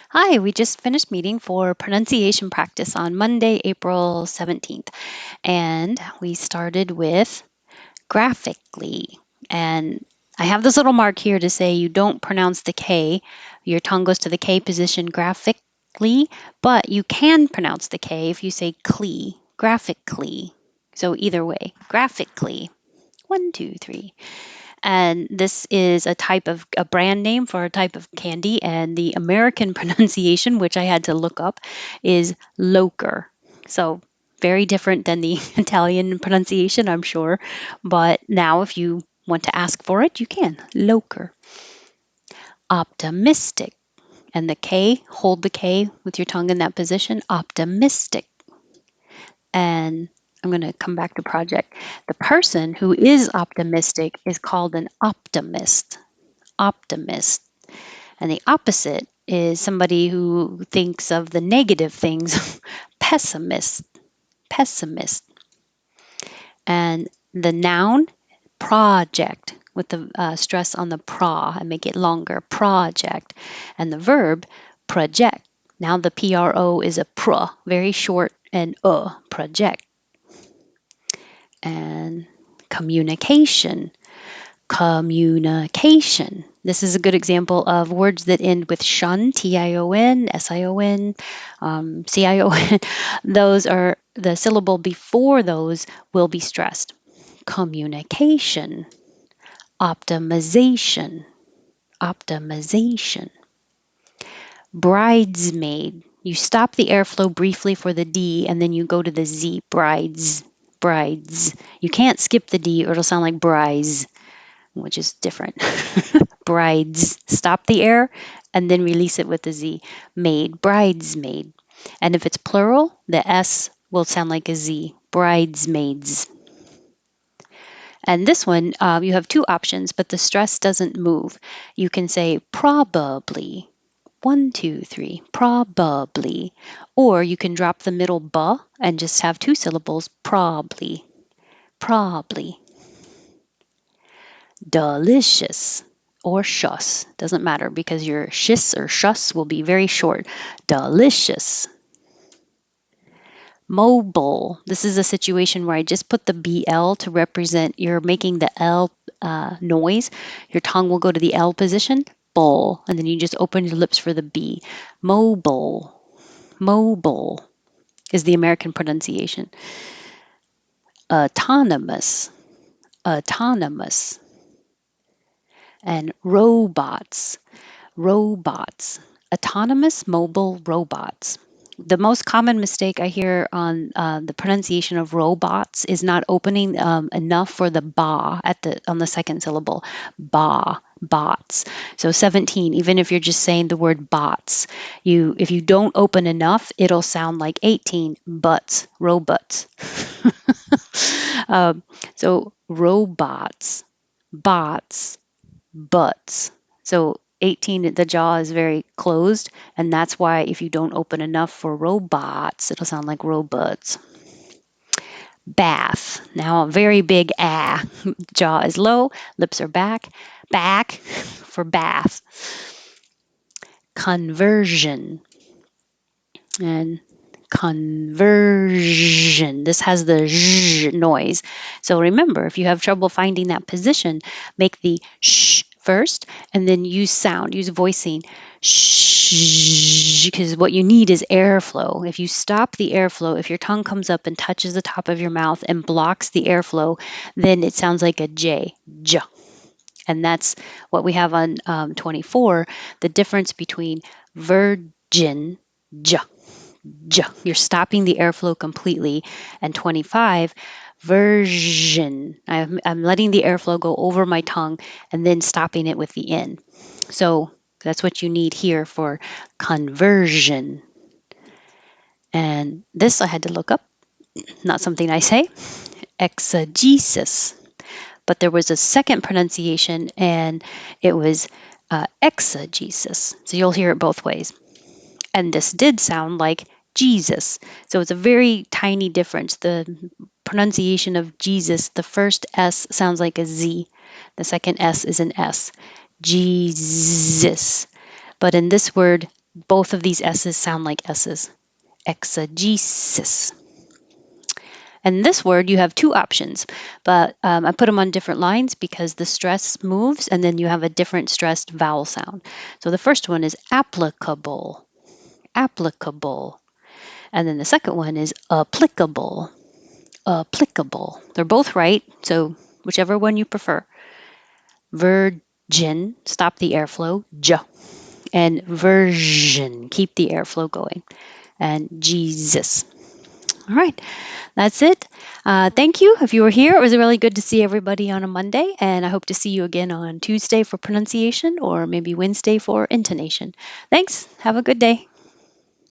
Hi, we just finished meeting for pronunciation practice on Monday, April 17th, and we started with graphically. And I have this little mark here to say you don't pronounce the K. Your tongue goes to the K position graphically, but you can pronounce the K if you say clee, graphically. So either way, graphically. One, two, three. And this is a brand name for a type of candy. And the American pronunciation, which I had to look up, is Loker. So very different than the Italian pronunciation, I'm sure. But now, if you want to ask for it, you can. Loker. Optimistic. And the K, hold the K with your tongue in that position. Optimistic. And I'm going to come back to project. The person who is optimistic is called an optimist. Optimist. And the opposite is somebody who thinks of the negative things, pessimist, pessimist. And the noun, project, with the stress on the pra and make it longer, project. And the verb, project. Now the pro is a pr, very short, and project. And communication, communication. This is a good example of words that end with shun, Tion, Sion, Cion. Those are the syllable before those will be stressed. Communication, optimization, optimization. Bridesmaid. You stop the airflow briefly for the D and then you go to the Z. Brides, brides. You can't skip the D or it'll sound like brides, which is different. Brides. Stop the air and then release it with the Z. Maid, bridesmaid. And if it's plural, the S will sound like a Z. Bridesmaids. And this one, you have two options, but the stress doesn't move. You can say probably. One, two, three, probably. Or you can drop the middle "ba" and just have two syllables, probably. Probably. Delicious or shus. Doesn't matter because your shis or shus will be very short. Delicious. Mobile. This is a situation where I just put the BL to represent you're making the L noise. Your tongue will go to the L position, bowl, and then you just open your lips for the B. Mobile. Mobile is the American pronunciation. Autonomous. Autonomous. And robots. Robots. Autonomous mobile robots. The most common mistake I hear on the pronunciation of robots is not opening enough for the ba at the on the second syllable. Ba, bots. So 17. Even if you're just saying the word bots, if you don't open enough, it'll sound like 18. Butts, robots. um, so robots, bots, butts. So 18, the jaw is very closed, and that's why if you don't open enough for robots, it'll sound like robots. Bath. Now a very big ah. Jaw is low, lips are back. Back for bath. Conversion. And conversion. This has the zh noise. So remember, if you have trouble finding that position, make the sh first and then use sound, use voicing. Shh, because what you need is airflow. If you stop the airflow, if your tongue comes up and touches the top of your mouth and blocks the airflow, then it sounds like a J, j. And that's what we have on 24, the difference between virgin, j, you're stopping the airflow completely. And 25, version. I'm letting the airflow go over my tongue and then stopping it with the N. So that's what you need here for conversion. And this I had to look up, not something I say. Exegesis. But there was a second pronunciation and it was exegesis. So you'll hear it both ways. And this did sound like Jesus. So it's a very tiny difference. The pronunciation of Jesus, the first S sounds like a Z, the second S is an S. Jesus. But in this word, Both of these S's sound like S's. Exegesis. And this word, you have two options, but I put them on different lines because the stress moves and then you have a different stressed vowel sound. So the first one is applicable, applicable. And then the second one is applicable, applicable. They're both right, so whichever one you prefer. Virgin, stop the airflow, j. And version, keep the airflow going. And Jesus. All right, that's it. Thank you if you were here. It was really good to see everybody on a Monday, and I hope to see you again on Tuesday for pronunciation or maybe Wednesday for intonation. Thanks. Have a good day.